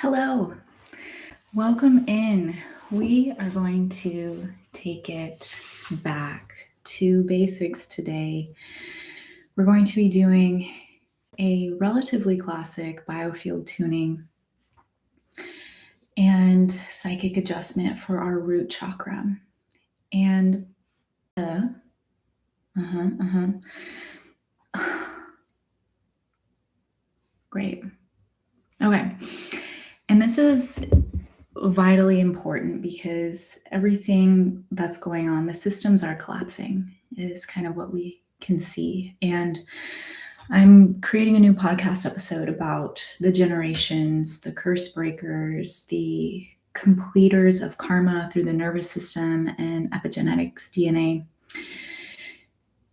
Hello, welcome in. We are going to take it back to basics today. We're going to be doing a relatively classic biofield tuning and psychic adjustment for our root chakra. And great. Okay. And this is vitally important because everything that's going on, the systems are collapsing, is kind of what we can see. And I'm creating a new podcast episode about the generations, the curse breakers, the completers of karma through the nervous system and epigenetics, DNA.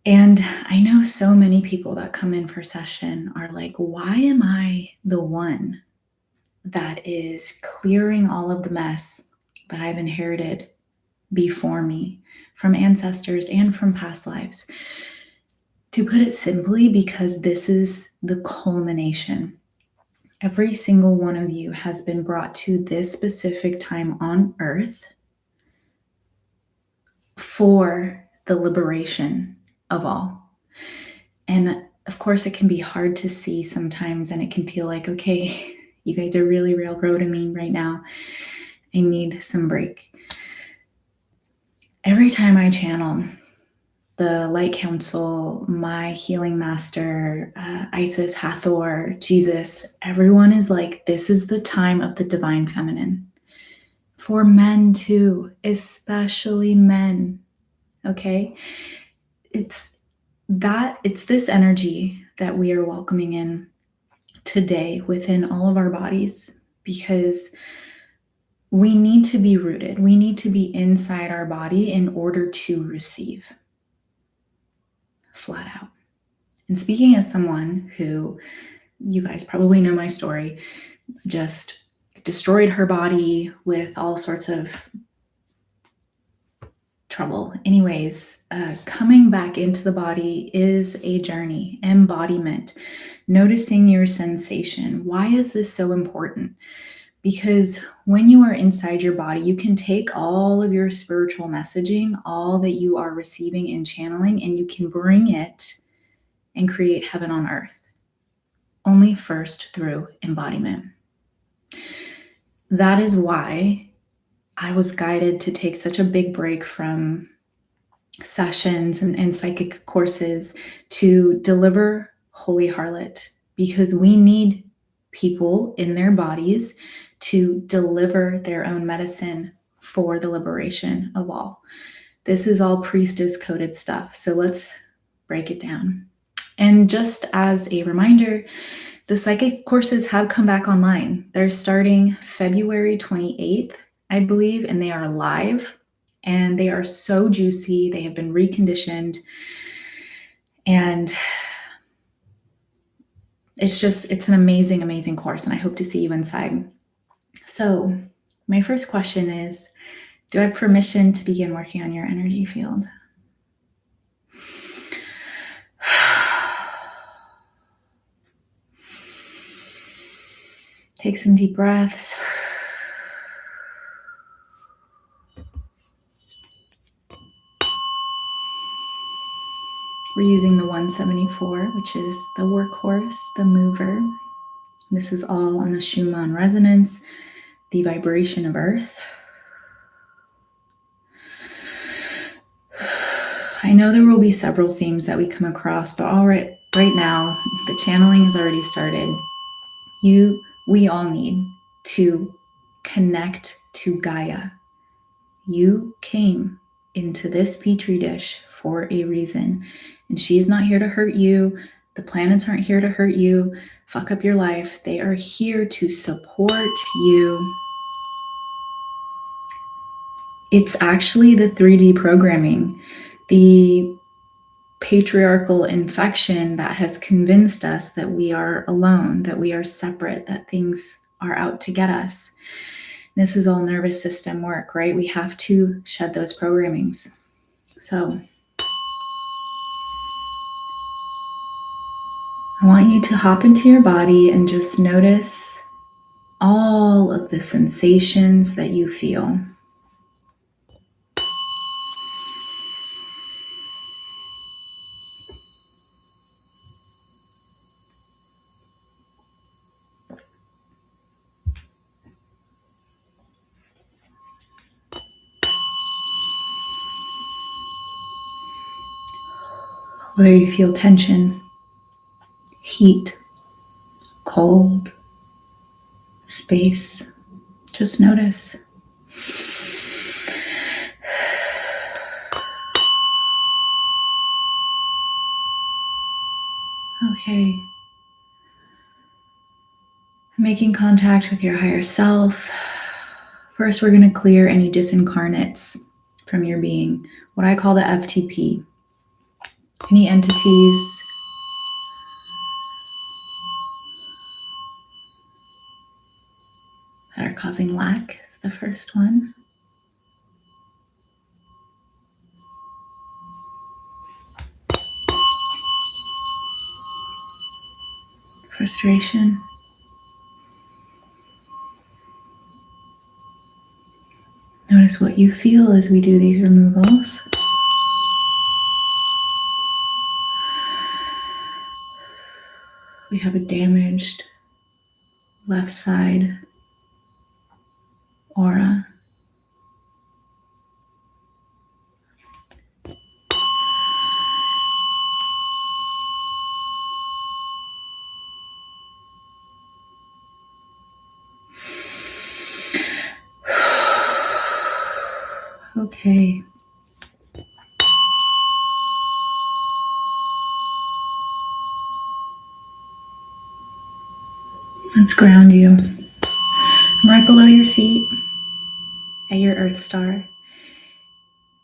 And I know so many people that come in for session are like, why am I the one that is clearing all of the mess that I've inherited before me from ancestors and from past lives? To put it simply, because this is the culmination. Every single one of you has been brought to this specific time on earth for the liberation of all. And of course, it can be hard to see sometimes, and it can feel like, okay, you guys are really railroading me right now. I need some break. Every time I channel, the Light Council, my healing master, Isis, Hathor, Jesus, everyone is like, this is the time of the divine feminine. For men too, especially men, okay? It's this energy that we are welcoming in today within all of our bodies, because we need to be rooted. We need to be inside our body in order to receive. Flat out. And speaking as someone who, you guys probably know my story, just destroyed her body with all sorts of trouble. Anyways, coming back into the body is a journey, embodiment, noticing your sensation. Why is this so important? Because when you are inside your body, you can take all of your spiritual messaging, all that you are receiving and channeling, and you can bring it and create heaven on earth. Only first through embodiment. That is why I was guided to take such a big break from sessions and psychic courses to deliver Holy Harlot, because we need people in their bodies to deliver their own medicine for the liberation of all. This is all priestess coded stuff. So let's break it down. And just as a reminder, the psychic courses have come back online. They're starting February 28th, I believe, and they are live, and they are so juicy. They have been reconditioned, and it's an amazing, amazing course, and I hope to see you inside. So my first question is, do I have permission to begin working on your energy field? Take some deep breaths. We're using the 174, which is the workhorse, the mover. This is all on the Schumann resonance, the vibration of earth. I know there will be several themes that we come across, but right now, the channeling has already started. We all need to connect to Gaia. You came into this petri dish for a reason, and she is not here to hurt you. The planets aren't here to hurt you, fuck up your life. They are here to support you. It's actually the 3D programming, the patriarchal infection that has convinced us that we are alone, that we are separate, that things are out to get us. This is all nervous system work, right? We have to shed those programmings. So I want you to hop into your body and just notice all of the sensations that you feel. Whether you feel tension, heat, cold, space, just notice. Okay. Making contact with your higher self. First, we're going to clear any disincarnates from your being, what I call the FTP. Any entities that are causing lack is the first one. Frustration. Notice what you feel as we do these removals. We have a damaged left side aura. Okay. Let's ground you. I'm right below your feet at your Earth Star.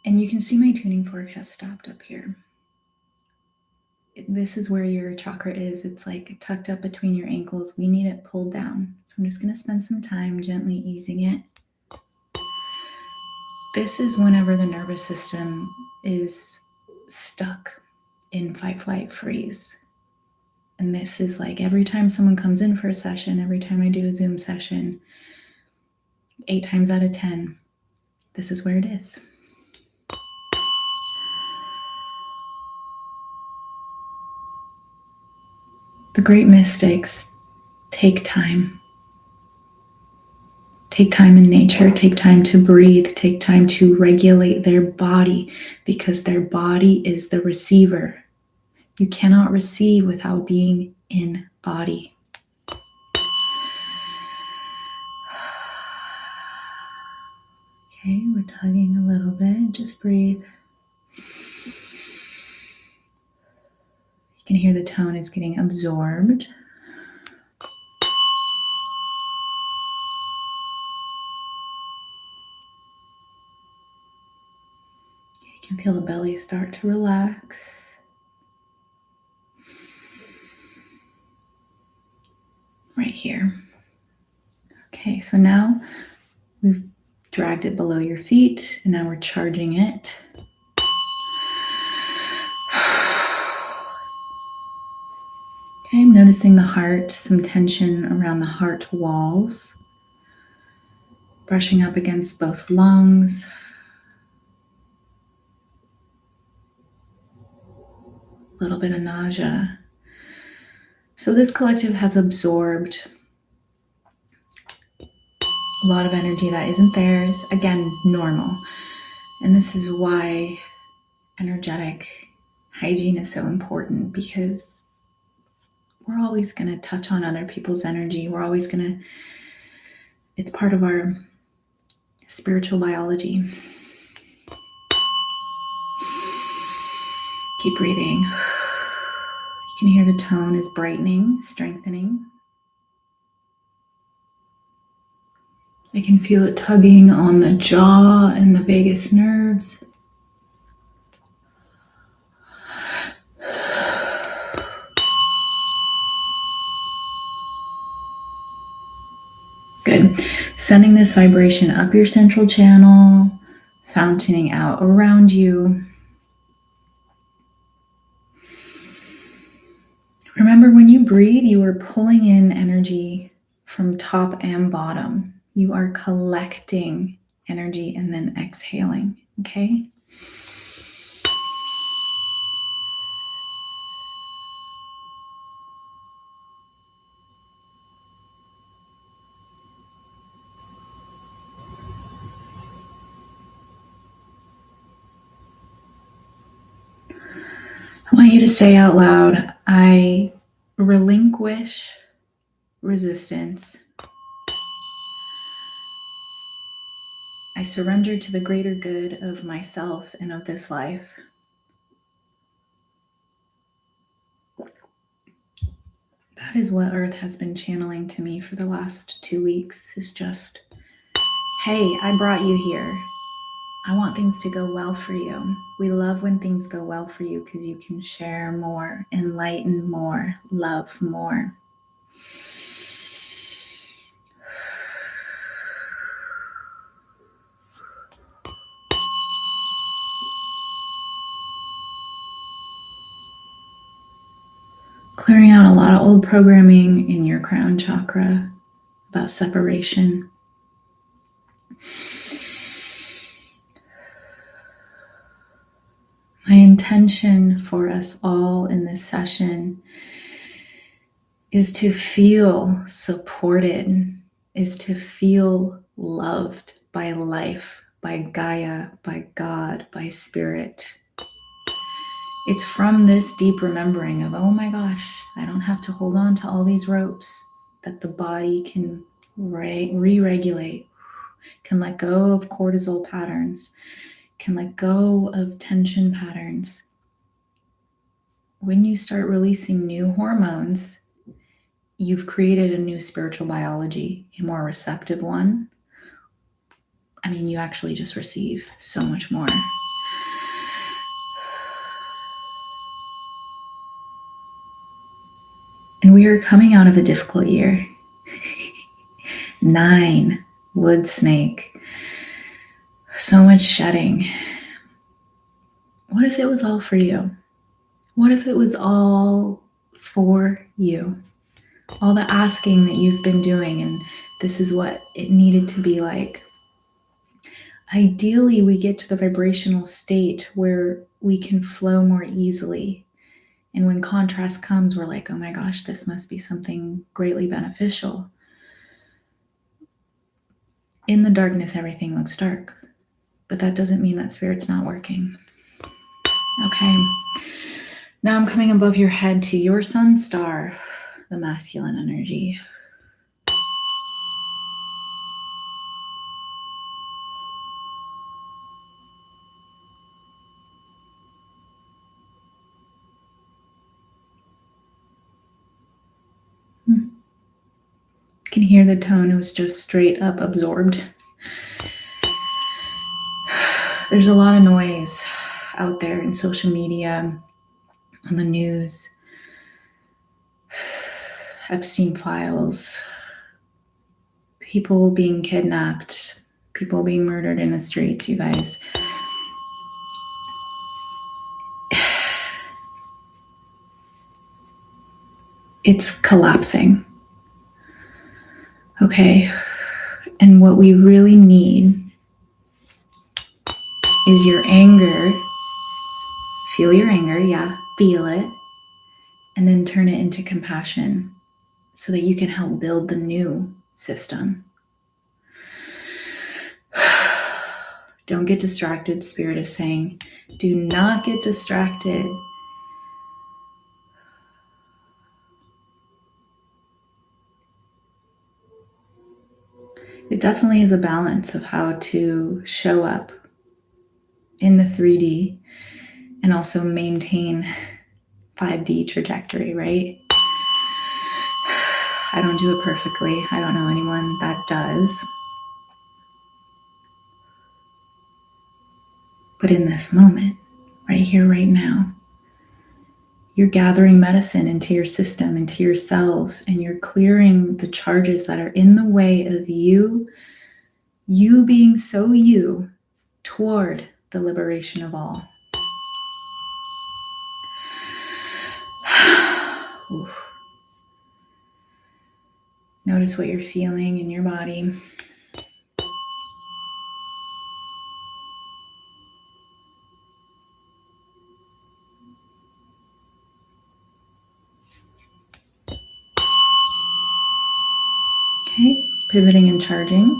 And you can see my tuning fork has stopped up here. This is where your chakra is. It's like tucked up between your ankles. We need it pulled down. So I'm just going to spend some time gently easing it. This is whenever the nervous system is stuck in fight, flight, freeze. And this is like every time someone comes in for a session, every time I do a Zoom session, 8 times out of 10, this is where it is. The great mystics take time. Take time in nature, take time to breathe, take time to regulate their body, because their body is the receiver. You cannot receive without being in body. Okay, we're tugging a little bit. Just breathe. You can hear the tone is getting absorbed. You can feel the belly start to relax. Right here. Okay, so now we've dragged it below your feet, and now we're charging it. Okay, I'm noticing the heart, some tension around the heart walls. Brushing up against both lungs. A little bit of nausea. So this collective has absorbed a lot of energy that isn't theirs. Again, normal. And this is why energetic hygiene is so important, because we're always going to touch on other people's energy. We're always going to, it's part of our spiritual biology. Keep breathing. You can hear the tone is brightening, strengthening. I can feel it tugging on the jaw and the vagus nerves. Good. Sending this vibration up your central channel, fountaining out around you. Remember, when you breathe, you are pulling in energy from top and bottom. You are collecting energy and then exhaling, okay? I want you to say out loud, I relinquish resistance. I surrender to the greater good of myself and of this life. That is what Earth has been channeling to me for the last 2 weeks, is just, hey, I brought you here. I want things to go well for you. We love when things go well for you because you can share more, enlighten more, love more. Clearing out a lot of old programming in your crown chakra about separation. My intention for us all in this session is to feel supported, is to feel loved by life, by Gaia, by God, by Spirit. It's from this deep remembering of, oh my gosh, I don't have to hold on to all these ropes, that the body can re-regulate, can let go of cortisol patterns, can let go of tension patterns. When you start releasing new hormones, you've created a new spiritual biology, a more receptive one. I mean, you actually just receive so much more. And we are coming out of a difficult year. 9, wood snake. So much shedding. What if it was all for you? What if it was all for you? All the asking that you've been doing, and this is what it needed to be like. Ideally, we get to the vibrational state where we can flow more easily. And when contrast comes, we're like, oh my gosh, this must be something greatly beneficial. In the darkness, everything looks dark. But that doesn't mean that Spirit's not working. Okay. Now I'm coming above your head to your sun star, the masculine energy. You can hear the tone, it was just straight up absorbed. There's a lot of noise out there in social media, on the news, Epstein files, people being kidnapped, people being murdered in the streets, you guys. It's collapsing. Okay. And what we really need is your anger. Feel your anger, yeah, feel it. And then turn it into compassion so that you can help build the new system. Don't get distracted, Spirit is saying. Do not get distracted. It definitely is a balance of how to show up in the 3D and also maintain 5D trajectory, right? I don't do it perfectly. I don't know anyone that does. But in this moment, right here, right now, you're gathering medicine into your system, into your cells, and you're clearing the charges that are in the way of you being so you toward the liberation of all. Notice what you're feeling in your body. Okay, pivoting and charging.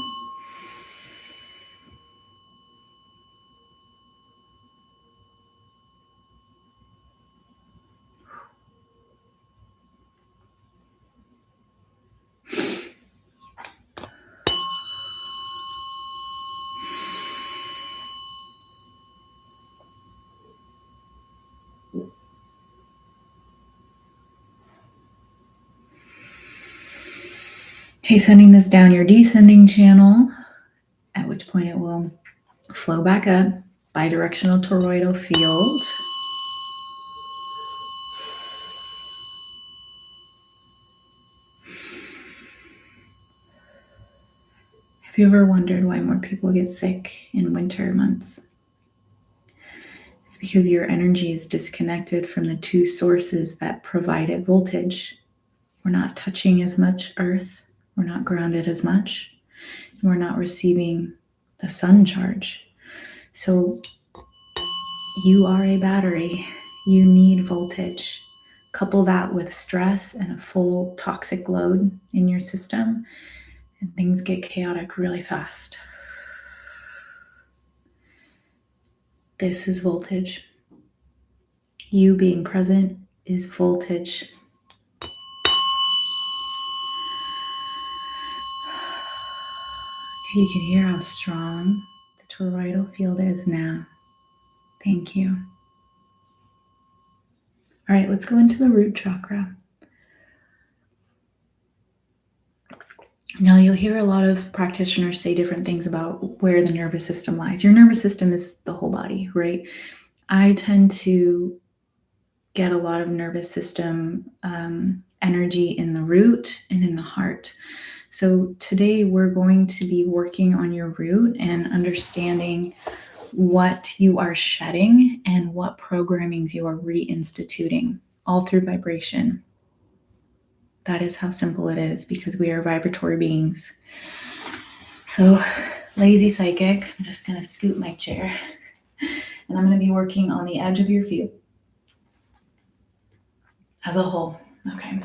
Okay, sending this down your descending channel, at which point it will flow back up, bidirectional toroidal field. Have you ever wondered why more people get sick in winter months? It's because your energy is disconnected from the two sources that provide it voltage. We're not touching as much earth. We're not grounded as much. And we're not receiving the sun charge. So you are a battery. You need voltage. Couple that with stress and a full toxic load in your system, and things get chaotic really fast. This is voltage. You being present is voltage. Okay, you can hear how strong the toroidal field is now. Thank you. All right, let's go into the root chakra. Now, you'll hear a lot of practitioners say different things about where the nervous system lies. Your nervous system is the whole body, right? I tend to get a lot of nervous system energy in the root and in the heart. So today we're going to be working on your root and understanding what you are shedding and what programmings you are reinstituting, all through vibration. That is how simple it is, because we are vibratory beings. So, lazy psychic, I'm just going to scoot my chair, and I'm going to be working on the edge of your field as a whole. Okay.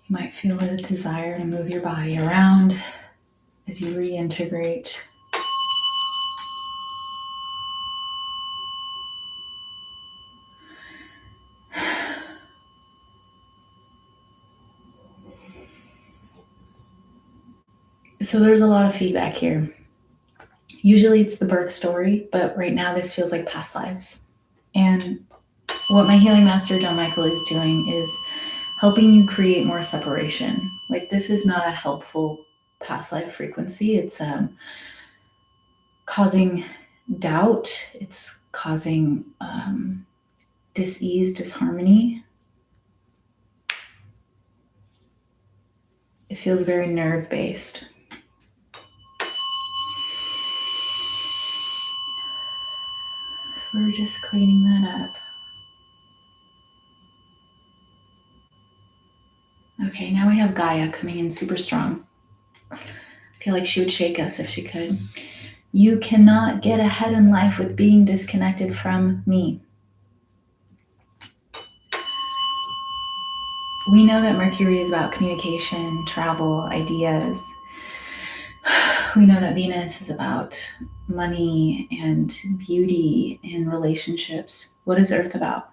You might feel a desire to move your body around as you reintegrate. So there's a lot of feedback here. Usually it's the birth story, but right now this feels like past lives. And what my healing master John Michael is doing is helping you create more separation. Like, this is not a helpful past life frequency. It's causing doubt. It's causing dis-ease, disharmony. It feels very nerve-based. So we're just cleaning that up. Okay, now we have Gaia coming in super strong. I feel like she would shake us if she could. You cannot get ahead in life with being disconnected from me. We know that Mercury is about communication, travel, ideas. We know that Venus is about money and beauty and relationships. What is Earth about?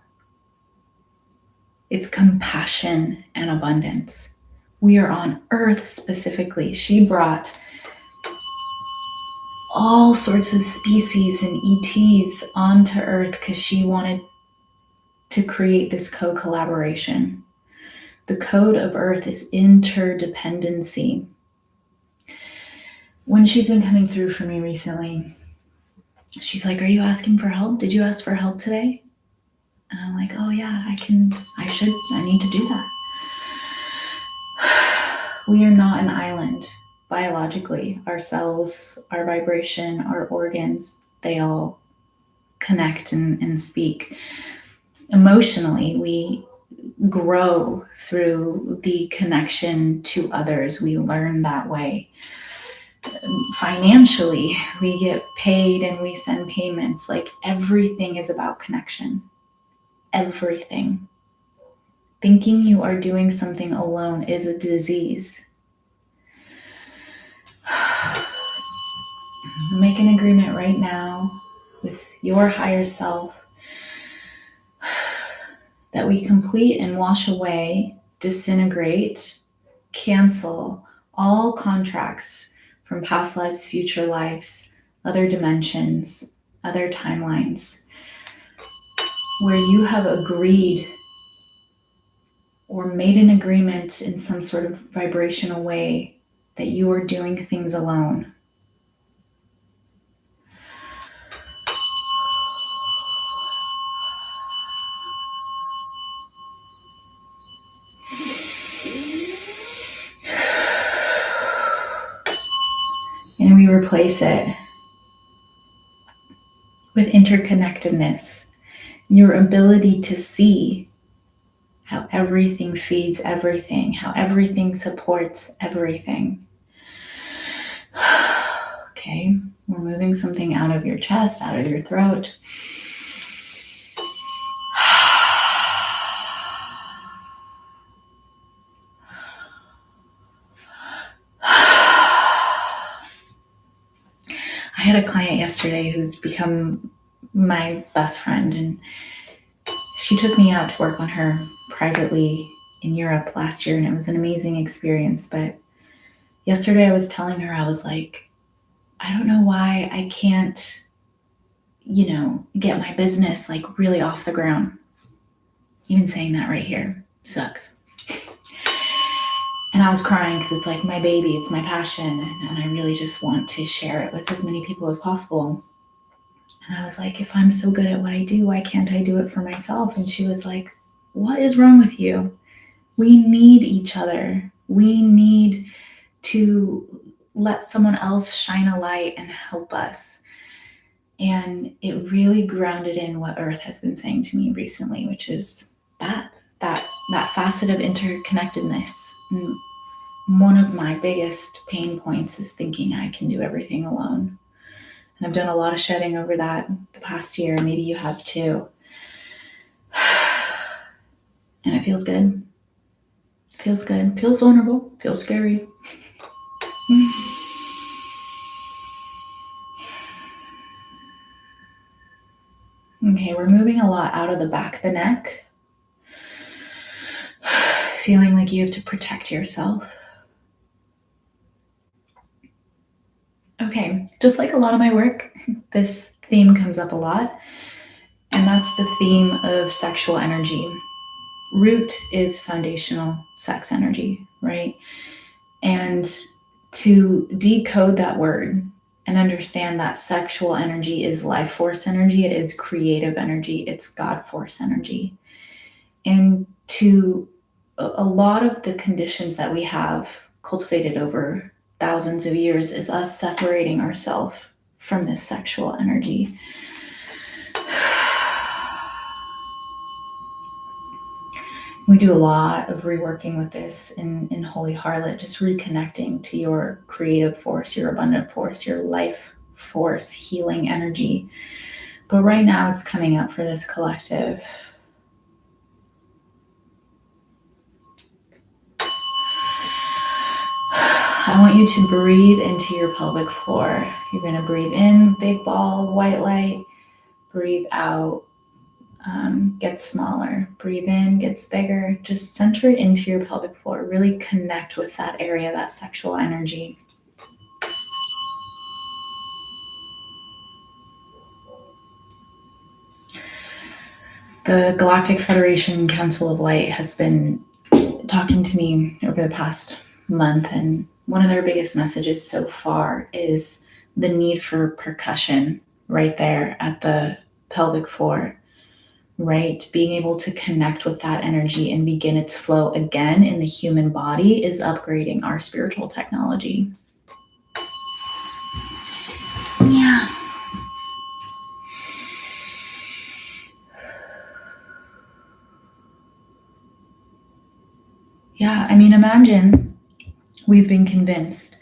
It's compassion and abundance. We are on Earth specifically. She brought all sorts of species and ETs onto Earth because she wanted to create this co-collaboration. The code of Earth is interdependency. When she's been coming through for me recently, she's like, "Are you asking for help? Did you ask for help today?" And I'm like, oh yeah, I need to do that. We are not an island biologically. Our cells, our vibration, our organs, they all connect and speak. Emotionally, we grow through the connection to others. We learn that way. Financially, we get paid and we send payments. Like everything is about connection. Everything. Thinking you are doing something alone is a disease. Make an agreement right now with your higher self that we complete and wash away, disintegrate, cancel all contracts from past lives, future lives, other dimensions, other timelines, where you have agreed or made an agreement in some sort of vibrational way that you are doing things alone. And we replace it with interconnectedness, your ability to see how everything feeds everything, how everything supports everything. Okay, we're moving something out of your chest, out of your throat. I had a client yesterday who's become my best friend, and she took me out to work on her privately in Europe last year, and it was an amazing experience. But yesterday I was telling her, I was like, I don't know why I can't, get my business like really off the ground. Even saying that right here sucks. And I was crying because it's like my baby, it's my passion, and I really just want to share it with as many people as possible. And I was like, if I'm so good at what I do, why can't I do it for myself? And she was like, what is wrong with you? We need each other. We need to let someone else shine a light and help us. And it really grounded in what Earth has been saying to me recently, which is that facet of interconnectedness. And one of my biggest pain points is thinking I can do everything alone. And I've done a lot of shedding over that the past year. Maybe you have too. And it feels good. Feels good. Feels vulnerable. Feels scary. Okay, we're moving a lot out of the back of the neck. Feeling like you have to protect yourself. Okay, just like a lot of my work, this theme comes up a lot. And that's the theme of sexual energy. Root is foundational sex energy, right? And to decode that word and understand that sexual energy is life force energy, it is creative energy, it's God force energy. And to a lot of the conditions that we have cultivated over thousands of years is us separating ourselves from this sexual energy. We do a lot of reworking with this in Holy Harlot, just reconnecting to your creative force, your abundant force, your life force, healing energy. But right now it's coming up for this collective. I want you to breathe into your pelvic floor. You're going to breathe in, big ball of white light. Breathe out, gets smaller. Breathe in, gets bigger. Just center it into your pelvic floor. Really connect with that area, that sexual energy. The Galactic Federation Council of Light has been talking to me over the past month, and one of their biggest messages so far is the need for percussion right there at the pelvic floor, right? Being able to connect with that energy and begin its flow again in the human body is upgrading our spiritual technology. Yeah. Yeah, I mean, imagine we've been convinced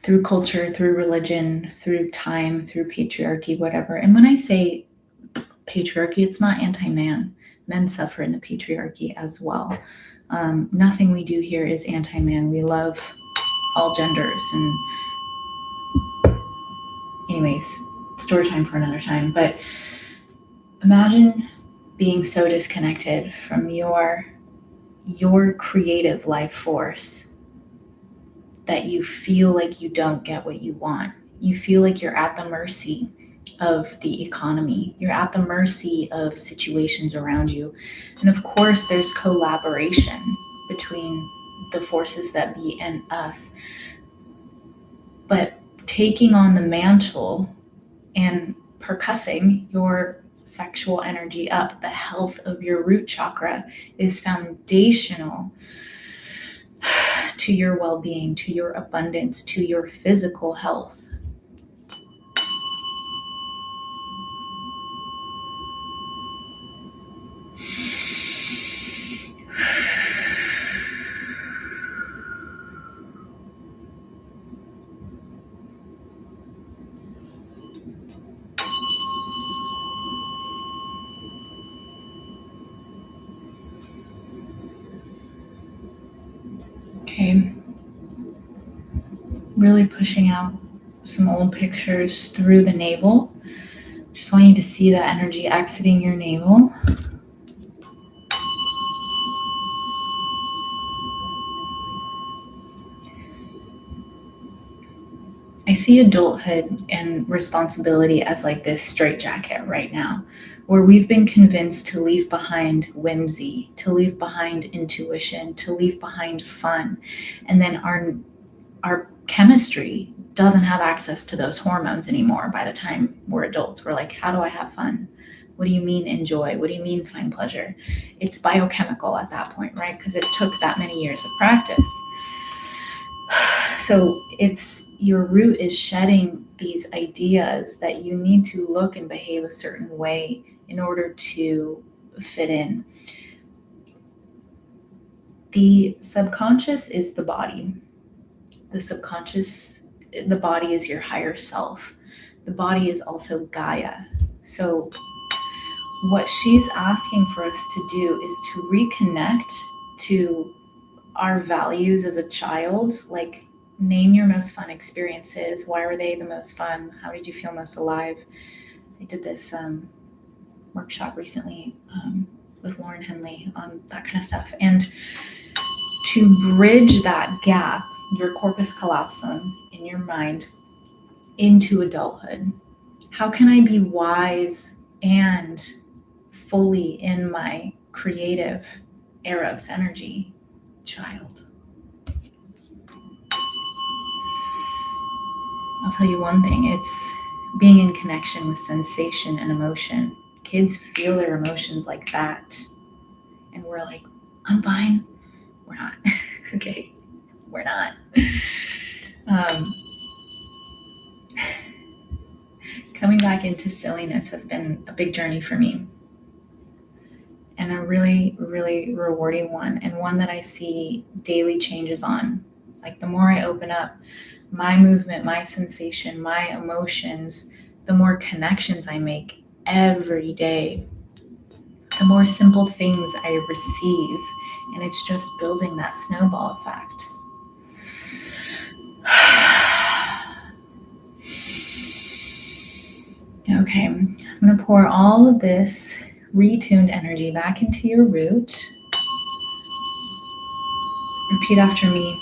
through culture, through religion, through time, through patriarchy, whatever. And when I say patriarchy, it's not anti-man. Men suffer in the patriarchy as well. Nothing we do here is anti-man. We love all genders. And anyways, story time for another time. But imagine being so disconnected from your creative life force that you feel like you don't get what you want. You feel like you're at the mercy of the economy. You're at the mercy of situations around you. And of course, there's collaboration between the forces that be and us. But taking on the mantle and percussing your sexual energy up, the health of your root chakra is foundational to your well-being, to your abundance, to your physical health. Okay. Really pushing out some old pictures through the navel. Just want you to see that energy exiting your navel. I see adulthood and responsibility as like this straitjacket right now, where we've been convinced to leave behind whimsy, to leave behind intuition, to leave behind fun. And then our chemistry doesn't have access to those hormones anymore by the time we're adults. We're like, how do I have fun? What do you mean enjoy? What do you mean find pleasure? It's biochemical at that point, right? Because it took that many years of practice. So it's your root is shedding these ideas that you need to look and behave a certain way in order to fit in. The subconscious is the body. The body is your higher self. The body is also Gaia. So what she's asking for us to do is to reconnect to our values as a child, like name your most fun experiences. Why were they the most fun? How did you feel most alive? I did this workshop recently with Lauren Henley on that kind of stuff. And to bridge that gap, your corpus callosum in your mind into adulthood. How can I be wise and fully in my creative Eros energy, child? I'll tell you one thing, it's being in connection with sensation and emotion. Kids feel their emotions like that. And we're like, I'm fine. We're not. Okay, we're not. Coming back into silliness has been a big journey for me. And a really, really rewarding one, and one that I see daily changes on. Like the more I open up my movement, my sensation, my emotions, the more connections I make every day, the more simple things I receive. And it's just building that snowball effect. Okay, I'm going to pour all of this retuned energy back into your root. Repeat after me.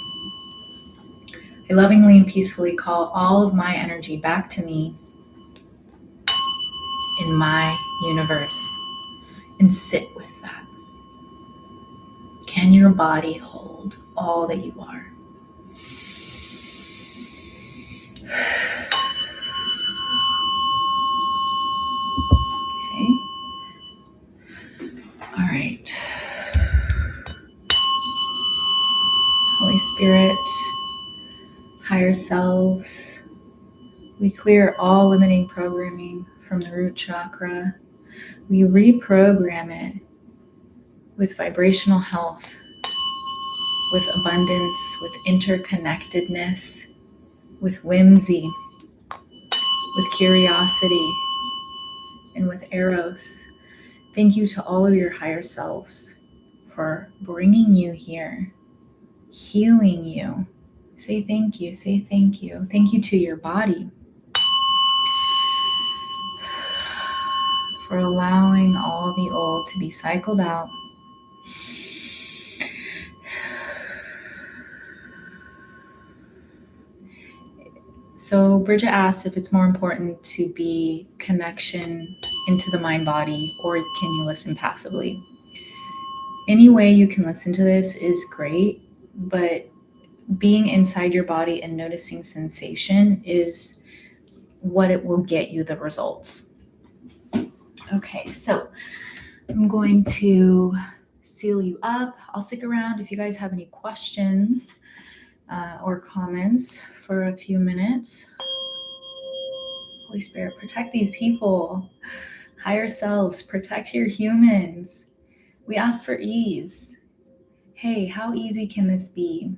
I lovingly and peacefully call all of my energy back to me in my universe, and sit with that. Can your body hold all that you are? Okay. All right. Holy Spirit, higher selves, we clear all limiting programming from the root chakra. We reprogram it with vibrational health, with abundance, with interconnectedness, with whimsy, with curiosity, and with eros. Thank you to all of your higher selves for bringing you here, healing you. Say thank you, say thank you. Thank you to your body for allowing all the old to be cycled out. So Bridget asked if it's more important to be connection into the mind body, or can you listen passively? Any way you can listen to this is great, but being inside your body and noticing sensation is what it will get you the results. Okay, so I'm going to seal you up. I'll stick around if you guys have any questions or comments for a few minutes. Holy Spirit, protect these people. Higher selves, protect your humans. We ask for ease. Hey, how easy can this be?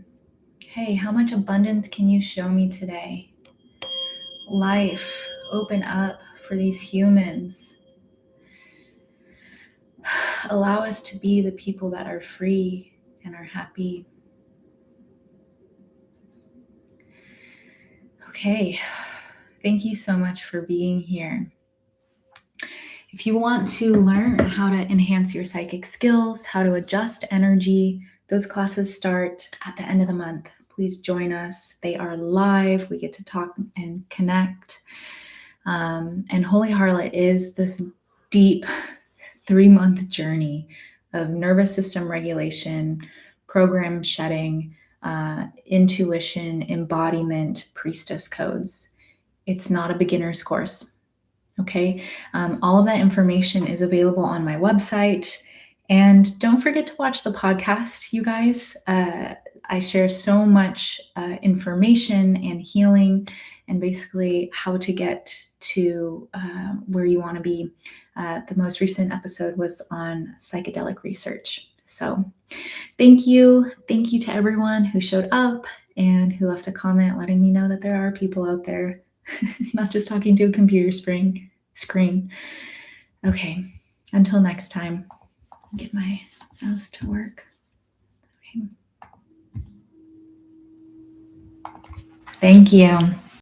Hey, how much abundance can you show me today? Life, open up for these humans. Allow us to be the people that are free and are happy. Okay, thank you so much for being here. If you want to learn how to enhance your psychic skills, how to adjust energy, those classes start at the end of the month. Please join us. They are live. We get to talk and connect. And Holy Harlot is the deep 3-month journey of nervous system regulation, program shedding, intuition, embodiment, priestess codes. It's not a beginner's course. Okay. All of that information is available on my website. And don't forget to watch the podcast, you guys. I share so much information and healing and basically how to get to where you want to be. The most recent episode was on psychedelic research. So thank you. Thank you to everyone who showed up and who left a comment letting me know that there are people out there, not just talking to a computer screen. Okay, until next time, get my mouse to work. Okay. Thank you.